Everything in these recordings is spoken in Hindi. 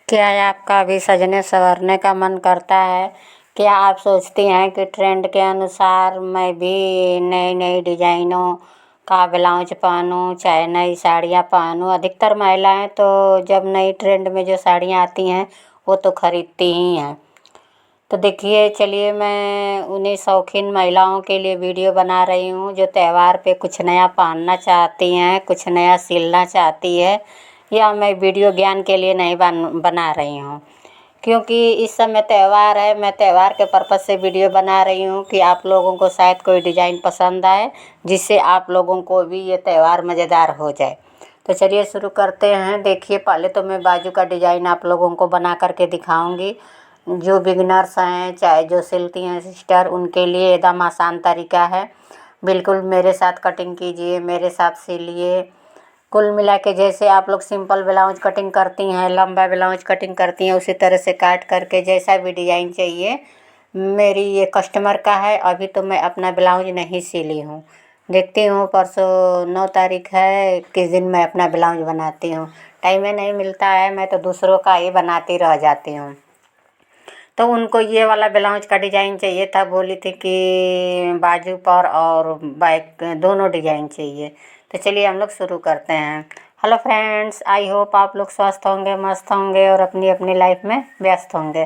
क्या आपका भी सजने संवरने का मन करता है? क्या आप सोचती हैं कि ट्रेंड के अनुसार मैं भी नई नई डिजाइनों का ब्लाउज पहनूं, चाहे नई साड़ियाँ पहनूं? अधिकतर महिलाएं तो जब नई ट्रेंड में जो साड़ियाँ आती हैं वो तो खरीदती ही हैं। तो देखिए, चलिए मैं उन्हीं शौकीन महिलाओं के लिए वीडियो बना रही हूँ जो त्यौहार पे कुछ नया पहनना चाहती हैं, कुछ नया सिलना चाहती है। या मैं वीडियो ज्ञान के लिए नहीं बना रही हूँ, क्योंकि इस समय त्यौहार है। मैं त्यौहार के पर्पज़ से वीडियो बना रही हूँ कि आप लोगों को शायद कोई डिज़ाइन पसंद आए, जिससे आप लोगों को भी ये त्यौहार मज़ेदार हो जाए। तो चलिए शुरू करते हैं। देखिए, पहले तो मैं बाजू का डिज़ाइन आप लोगों को बना करके दिखाऊंगी। जो बिगिनर्स हैं, चाहे जो सिलती हैं सिस्टर, उनके लिए एकदम आसान तरीका है। बिल्कुल मेरे साथ कटिंग कीजिए, मेरे साथ सिलिए। कुल मिला के जैसे आप लोग सिंपल ब्लाउज कटिंग करती हैं, लंबा ब्लाउज कटिंग करती हैं, उसी तरह से काट करके जैसा भी डिज़ाइन चाहिए। मेरी ये कस्टमर का है। अभी तो मैं अपना ब्लाउज नहीं सिली हूँ। देखती हूँ परसों 9 तारीख है, किस दिन मैं अपना ब्लाउज बनाती हूँ। टाइम ही नहीं मिलता है, मैं तो दूसरों का ही बनाती रह जाती हूँ। तो उनको ये वाला ब्लाउज का डिज़ाइन चाहिए था। बोली थी कि बाजू पर और बैक दोनों डिज़ाइन चाहिए। तो चलिए हम लोग शुरू करते हैं। हेलो फ्रेंड्स, आई होप आप लोग स्वस्थ होंगे, मस्त होंगे और अपनी अपनी लाइफ में व्यस्त होंगे।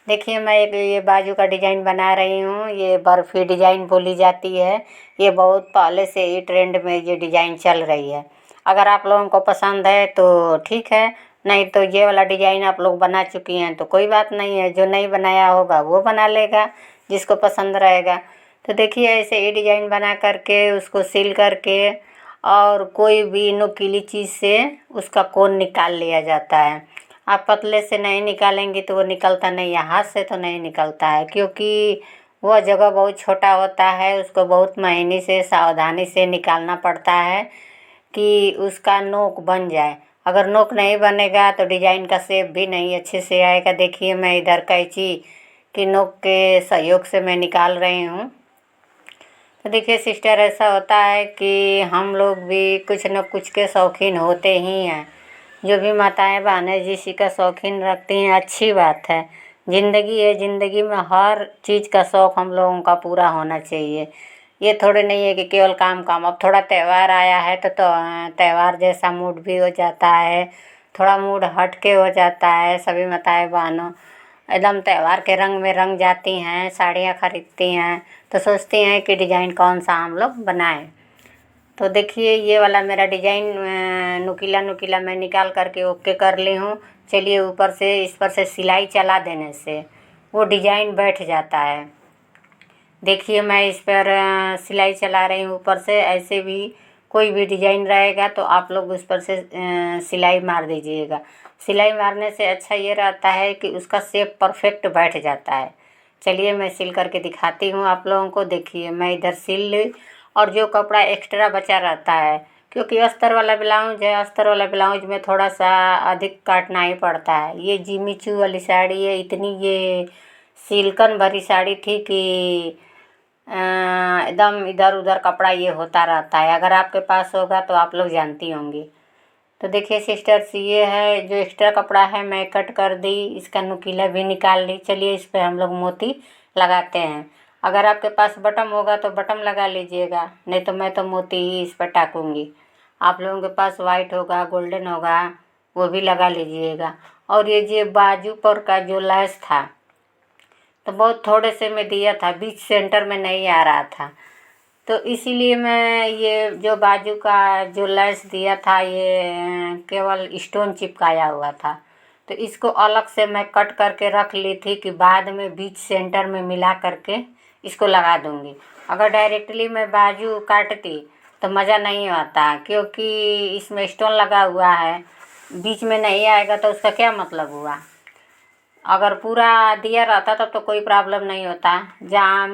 देखिए, मैं एक ये बाजू का डिज़ाइन बना रही हूँ। ये बर्फ़ी डिज़ाइन बोली जाती है। ये बहुत पहले से ही ट्रेंड में ये डिज़ाइन चल रही है। अगर आप लोगों को पसंद है तो ठीक है, नहीं तो ये वाला डिज़ाइन आप लोग बना चुकी हैं तो कोई बात नहीं है। जो नहीं बनाया होगा वो बना लेगा, जिसको पसंद रहेगा। तो देखिए, ऐसे ही डिज़ाइन बना करके उसको सिल करके और कोई भी नुकीली चीज़ से उसका कोन निकाल लिया जाता है। आप पतले से नहीं निकालेंगी तो वो निकलता नहीं है, हाथ से तो नहीं निकलता है, क्योंकि वह जगह बहुत छोटा होता है। उसको बहुत मेहनत से, सावधानी से निकालना पड़ता है कि उसका नोक बन जाए। अगर नोक नहीं बनेगा तो डिज़ाइन का शेप भी नहीं अच्छे से आएगा। देखिए, मैं इधर कैंची की नोक के सहयोग से मैं निकाल रही हूँ। तो देखिए सिस्टर, ऐसा होता है कि हम लोग भी कुछ न कुछ के शौकीन होते ही हैं। जो भी माताएं बहनें जिसी का शौकीन रखती हैं, अच्छी बात है। ज़िंदगी है, ज़िंदगी में हर चीज़ का शौक़ हम लोगों का पूरा होना चाहिए। ये थोड़े नहीं है कि केवल काम काम। अब थोड़ा त्यौहार आया है तो त्यौहार जैसा मूड भी हो जाता है, थोड़ा मूड हट के हो जाता है। सभी माताएं बहनों एकदम त्यौहार के रंग में रंग जाती हैं, साड़ियाँ खरीदती हैं, तो सोचती हैं कि डिज़ाइन कौन सा हम लोग बनाएं। तो देखिए, ये वाला मेरा डिज़ाइन नुकीला नुकीला मैं निकाल करके ओके कर ली हूँ। चलिए, ऊपर से इस पर से सिलाई चला देने से वो डिज़ाइन बैठ जाता है। देखिए, मैं इस पर सिलाई चला रही हूँ ऊपर से। ऐसे भी कोई भी डिज़ाइन रहेगा तो आप लोग उस पर से सिलाई मार दीजिएगा। सिलाई मारने से अच्छा ये रहता है कि उसका शेप परफेक्ट बैठ जाता है। चलिए मैं सिल करके दिखाती हूँ आप लोगों को। देखिए, मैं इधर सिल ली और जो कपड़ा एक्स्ट्रा बचा रहता है, क्योंकि अस्तर वाला ब्लाउज है, अस्तर वाला ब्लाउज में थोड़ा सा अधिक काटना ही पड़ता है। ये जिमीचू वाली साड़ी है, इतनी ये सिल्कन भरी साड़ी थी कि एकदम इधर उधर कपड़ा ये होता रहता है। अगर आपके पास होगा तो आप लोग जानती होंगी। तो देखिए सिस्टर्स, ये है जो एक्स्ट्रा कपड़ा है मैं कट कर दी, इसका नुकीला भी निकाल ली। चलिए इस पर हम लोग मोती लगाते हैं। अगर आपके पास बटम होगा तो बटम लगा लीजिएगा, नहीं तो मैं तो मोती ही इस पर टाकूँगी। आप लोगों के पास वाइट होगा, गोल्डन होगा, वो भी लगा लीजिएगा। और ये जो बाजू पर का जो लैस था तो बहुत थोड़े से मैं दिया था, बीच सेंटर में नहीं आ रहा था, तो इसीलिए मैं ये जो बाजू का जो लैस दिया था ये केवल स्टोन चिपकाया हुआ था। तो इसको अलग से मैं कट करके रख ली थी कि बाद में बीच सेंटर में मिला करके इसको लगा दूँगी। अगर डायरेक्टली मैं बाजू काटती तो मज़ा नहीं आता, क्योंकि इसमें स्टोन लगा हुआ है, बीच में नहीं आएगा तो उसका क्या मतलब हुआ। अगर पूरा दिया रहता तब तो कोई प्रॉब्लम नहीं होता। जहाँ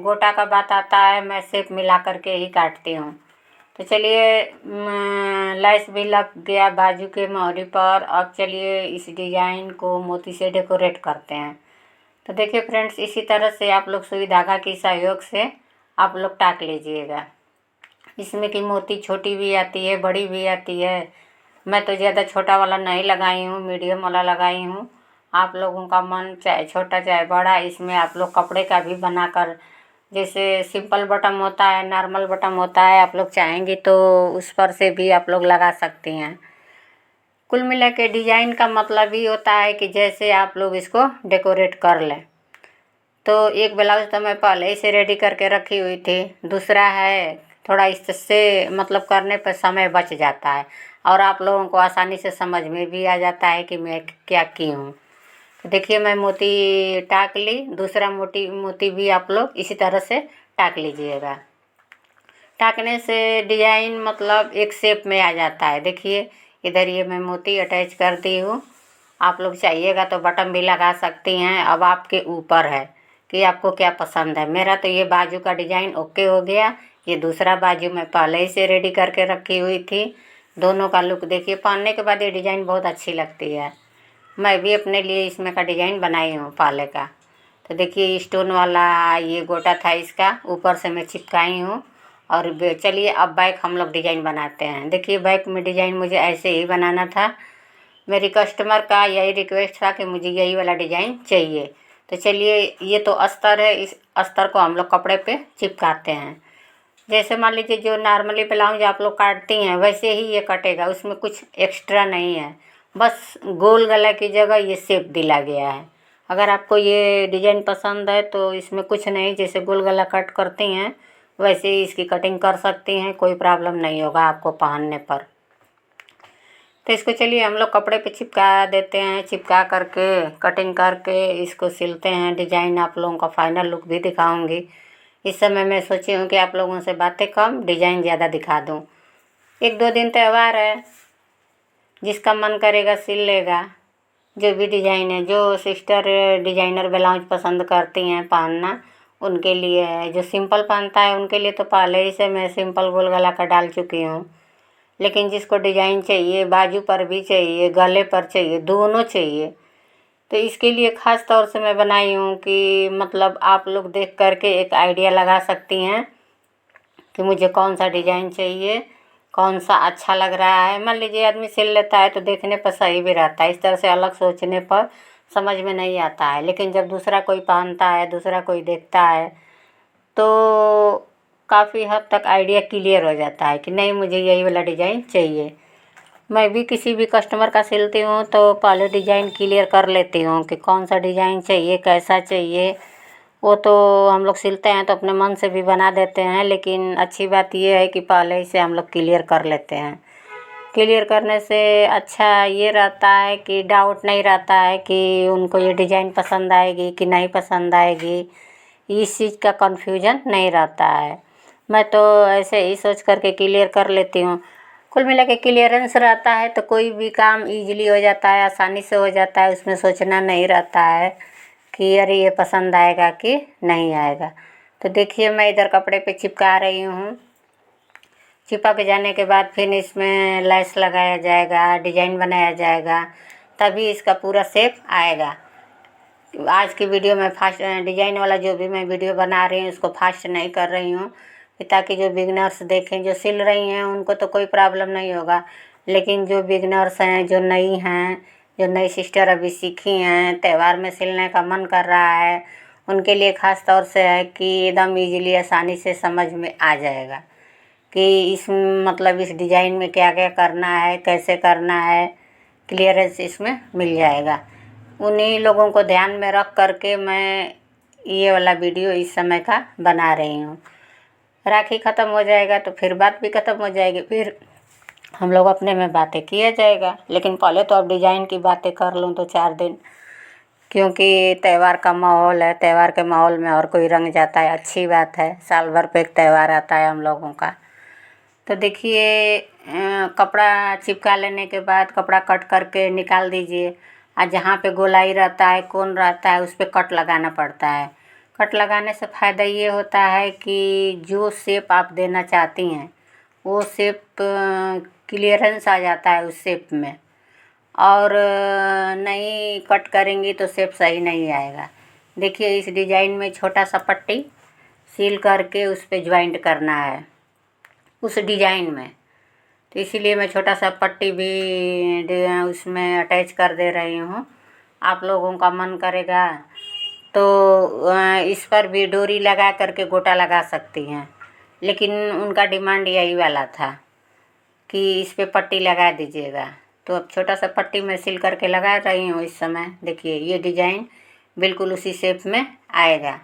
गोटा का बात आता है मैं शेप मिला करके ही काटती हूँ। तो चलिए, लैस भी लग गया बाजू के मोहरी पर। अब चलिए इस डिज़ाइन को मोती से डेकोरेट करते हैं। तो देखिए फ्रेंड्स, इसी तरह से आप लोग सुई धागा के सहयोग से आप लोग टाक लीजिएगा। इसमें कि मोती छोटी भी आती है, बड़ी भी आती है, मैं तो ज़्यादा छोटा वाला नहीं लगाई हूँ, मीडियम वाला लगाई हूँ। आप लोगों का मन चाहे छोटा चाहे बड़ा, इसमें आप लोग कपड़े का भी बनाकर, जैसे सिंपल बटन होता है, नॉर्मल बटन होता है, आप लोग चाहेंगी तो उस पर से भी आप लोग लगा सकती हैं। कुल मिला के डिजाइन का मतलब ही होता है कि जैसे आप लोग इसको डेकोरेट कर लें। तो एक ब्लाउज तो मैं पहले ही से रेडी करके रखी हुई थी, दूसरा है थोड़ा इससे मतलब करने पर समय बच जाता है और आप लोगों को आसानी से समझ में भी आ जाता है कि मैं क्या की हूँ। तो देखिए मैं मोती टाक ली, दूसरा मोती भी आप लोग इसी तरह से टाक लीजिएगा। टाकने से डिजाइन मतलब एक शेप में आ जाता है। देखिए इधर ये मैं मोती अटैच कर दी हूँ। आप लोग चाहिएगा तो बटन भी लगा सकती हैं। अब आपके ऊपर है कि आपको क्या पसंद है। मेरा तो ये बाजू का डिजाइन ओके हो गया। ये दूसरा बाजू मैं पहले ही से रेडी करके रखी हुई थी। दोनों का लुक देखिए, पहनने के बाद ये डिजाइन बहुत अच्छी लगती है। मैं भी अपने लिए इसमें का डिजाइन बनाई हूँ पाले का। तो देखिए स्टोन वाला ये गोटा था, इसका ऊपर से मैं चिपकाई हूँ। और चलिए अब बैक हम लोग डिजाइन बनाते हैं। देखिए बैक में डिजाइन मुझे ऐसे ही बनाना था। मेरी कस्टमर का यही रिक्वेस्ट था कि मुझे यही वाला डिजाइन चाहिए। तो चलिए ये तो अस्तर है, इस अस्तर को हम लोग कपड़े पे चिपकाते हैं। जैसे मान लीजिए जो नॉर्मली ब्लाउज आप लोग काटती हैं वैसे ही ये कटेगा, उसमें कुछ एक्स्ट्रा नहीं है। बस गोल गला की जगह ये शेप दिला गया है। अगर आपको ये डिजाइन पसंद है तो इसमें कुछ नहीं, जैसे गोल गला कट करती हैं वैसे ही इसकी कटिंग कर सकती हैं, कोई प्रॉब्लम नहीं होगा आपको पहनने पर। तो इसको चलिए हम लोग कपड़े पे चिपका देते हैं। चिपका करके कटिंग करके इसको सिलते हैं। डिजाइन आप लोगों का फाइनल लुक भी दिखाऊंगी। इस समय मैं सोची हूँ कि आप लोगों से बातें कम, डिजाइन ज़्यादा दिखा दूँ। 1-2 दिन त्यौहार है, जिसका मन करेगा सिल लेगा। जो भी डिजाइन है, जो सिस्टर डिजाइनर ब्लाउज पसंद करती हैं पहनना उनके लिए है। जो सिंपल पहनता है उनके लिए तो पहले ही से मैं सिंपल गोल गला का डाल चुकी हूँ। लेकिन जिसको डिजाइन चाहिए, बाजू पर भी चाहिए, गले पर चाहिए, दोनों चाहिए, तो इसके लिए ख़ास तौर से मैं बनाई हूँ कि मतलब आप लोग देख करके एक आइडिया लगा सकती हैं कि मुझे कौन सा डिजाइन चाहिए, कौन सा अच्छा लग रहा है। मान लीजिए आदमी सिल लेता है तो देखने पर सही भी रहता है, इस तरह से अलग सोचने पर समझ में नहीं आता है। लेकिन जब दूसरा कोई पहनता है, दूसरा कोई देखता है तो काफ़ी हद तक आइडिया क्लियर हो जाता है कि नहीं मुझे यही वाला डिजाइन चाहिए। मैं भी किसी भी कस्टमर का सिलती हूँ तो पहले डिजाइन क्लियर कर लेती हूँ कि कौन सा डिजाइन चाहिए, कैसा चाहिए। वो तो हम लोग सिलते हैं तो अपने मन से भी बना देते हैं, लेकिन अच्छी बात ये है कि पहले ही से हम लोग क्लियर कर लेते हैं। क्लियर करने से अच्छा ये रहता है कि डाउट नहीं रहता है कि उनको ये डिजाइन पसंद आएगी कि नहीं पसंद आएगी, इस चीज़ का कन्फ्यूजन नहीं रहता है। मैं तो ऐसे ही सोच करके क्लियर कर लेती हूँ। कुल मिला के क्लियरेंस रहता है तो कोई भी काम इजीली हो जाता है, आसानी से हो जाता है। उसमें सोचना नहीं रहता है कि अरे ये पसंद आएगा कि नहीं आएगा। तो देखिए मैं इधर कपड़े पे चिपका रही हूँ। चिपक जाने के बाद फिर इसमें लैस लगाया जाएगा, डिजाइन बनाया जाएगा, तभी इसका पूरा शेप आएगा। आज की वीडियो में फास्ट डिजाइन वाला जो भी मैं वीडियो बना रही हूँ उसको फास्ट नहीं कर रही हूँ ताकि जो बिगनर्स देखें। जो सिल रही हैं उनको तो कोई प्रॉब्लम नहीं होगा, लेकिन जो बिगनर्स हैं, जो नई हैं, जो नई सिस्टर अभी सीखी हैं, त्यौहार में सिलने का मन कर रहा है, उनके लिए ख़ास तौर से है कि एकदम इजीली आसानी से समझ में आ जाएगा कि इस मतलब इस डिजाइन में क्या क्या करना है, कैसे करना है। क्लियरेंस इसमें मिल जाएगा। उन्हीं लोगों को ध्यान में रख करके मैं ये वाला वीडियो इस समय का बना रही हूँ। राखी ख़त्म हो जाएगा तो फिर बात भी ख़त्म हो जाएगी, फिर हम लोग अपने में बातें किया जाएगा। लेकिन पहले तो अब डिजाइन की बातें कर लूँ तो 4 दिन, क्योंकि त्यौहार का माहौल है। त्यौहार के माहौल में और कोई रंग जाता है, अच्छी बात है। साल भर पे एक त्यौहार आता है हम लोगों का। तो देखिए कपड़ा चिपका लेने के बाद कपड़ा कट करके निकाल दीजिए। और जहाँ पे गोलाई रहता है, कोन रहता है, उस पर कट लगाना पड़ता है। कट लगाने से फ़ायदा ये होता है कि जो शेप आप देना चाहती हैं वो शेप क्लियरेंस आ जाता है उस शेप में। और नहीं कट करेंगी तो शेप सही नहीं आएगा। देखिए इस डिजाइन में छोटा सा पट्टी सील करके उस पर ज्वाइंट करना है उस डिजाइन में। तो इसीलिए मैं छोटा सा पट्टी भी उसमें अटैच कर दे रही हूँ। आप लोगों का मन करेगा तो इस पर भी डोरी लगा करके गोटा लगा सकती हैं, लेकिन उनका डिमांड यही वाला था कि इस पे पट्टी लगा दीजिएगा। तो अब छोटा सा पट्टी मैं सिल करके लगा रही हूँ इस समय। देखिए ये डिजाइन बिल्कुल उसी शेप में आएगा।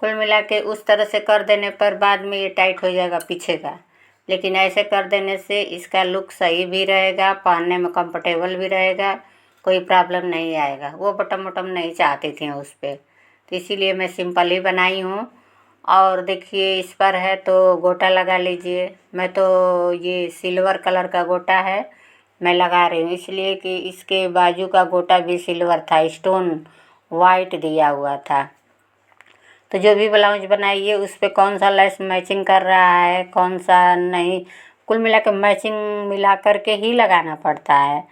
कुल मिला के उस तरह से कर देने पर बाद में ये टाइट हो जाएगा पीछे का, लेकिन ऐसे कर देने से इसका लुक सही भी रहेगा, पहनने में कंफर्टेबल भी रहेगा, कोई प्रॉब्लम नहीं आएगा। वो बटम वटम नहीं चाहती थी उस पर, तो इसीलिए मैं सिंपल ही बनाई हूँ। और देखिए इस पर है तो गोटा लगा लीजिए। मैं तो ये सिल्वर कलर का गोटा है मैं लगा रही हूँ, इसलिए कि इसके बाजू का गोटा भी सिल्वर था, स्टोन वाइट दिया हुआ था। तो जो भी ब्लाउज बनाइए उस पर कौन सा लेस मैचिंग कर रहा है कौन सा नहीं, कुल मिला के मैचिंग मिला कर के ही लगाना पड़ता है।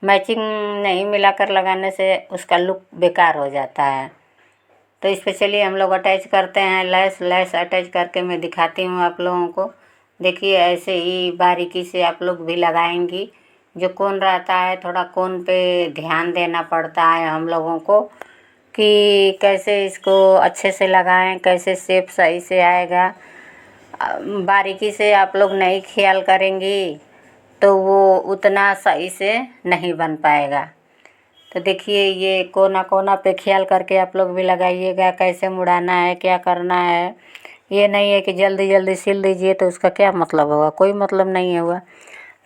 मैचिंग नहीं मिलाकर लगाने से उसका लुक बेकार हो जाता है। तो इस पर चलिए हम लोग अटैच करते हैं। लेस अटैच करके मैं दिखाती हूँ आप लोगों को। देखिए ऐसे ही बारीकी से आप लोग भी लगाएंगी। जो कोन रहता है थोड़ा कोन पे ध्यान देना पड़ता है हम लोगों को कि कैसे इसको अच्छे से लगाएं, कैसे शेप सही से आएगा। बारीकी से आप लोग नहीं ख्याल करेंगी तो वो उतना सही से नहीं बन पाएगा। तो देखिए ये कोना कोना पे ख्याल करके आप लोग भी लगाइएगा, कैसे मुड़ाना है क्या करना है। ये नहीं है कि जल्दी जल्दी सिल दीजिए तो उसका क्या मतलब होगा, कोई मतलब नहीं होगा।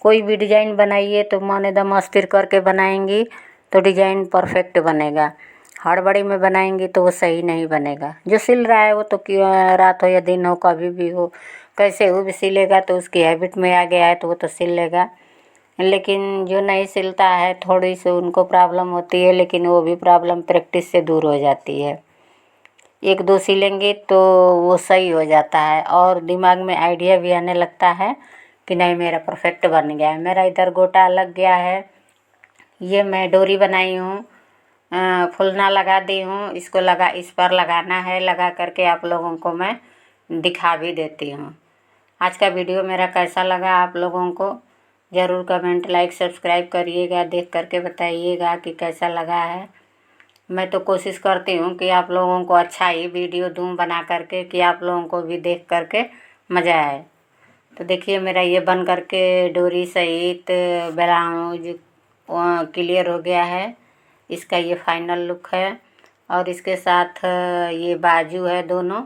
कोई भी डिजाइन बनाइए तो मन एकदम स्थिर करके बनाएंगी तो डिजाइन परफेक्ट बनेगा। हड़बड़ी में बनाएंगी तो वो सही नहीं बनेगा। जो सिल रहा है वो तो रात हो या दिन हो कभी भी हो कैसे वो भी सिलेगा, तो उसकी हैबिट में आ गया है तो वो तो सिल लेगा। लेकिन जो नहीं सिलता है थोड़ी सी उनको प्रॉब्लम होती है, लेकिन वो भी प्रॉब्लम प्रैक्टिस से दूर हो जाती है। एक दो सिलेंगे तो वो सही हो जाता है और दिमाग में आइडिया भी आने लगता है कि नहीं मेरा परफेक्ट बन गया है। मेरा इधर गोटा लग गया है, ये मैं डोरी बनाई हूँ, फुलना लगा दी हूँ। इसको इस पर लगाना है, लगा करके आप लोगों को मैं दिखा भी देती हूँ। आज का वीडियो मेरा कैसा लगा आप लोगों को ज़रूर कमेंट लाइक सब्सक्राइब करिएगा, देख करके बताइएगा कि कैसा लगा है। मैं तो कोशिश करती हूँ कि आप लोगों को अच्छा ही वीडियो दूँ बना करके कि आप लोगों को भी देख करके मज़ा आए। तो देखिए मेरा ये बन करके डोरी सहित ब्लाउज क्लियर हो गया है। इसका ये फाइनल लुक है और इसके साथ ये बाजू है, दोनों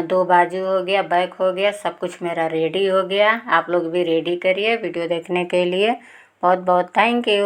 दो बाजू हो गया, बैक हो गया, सब कुछ मेरा रेडी हो गया। आप लोग भी रेडी करिए वीडियो देखने के लिए। बहुत बहुत थैंक यू।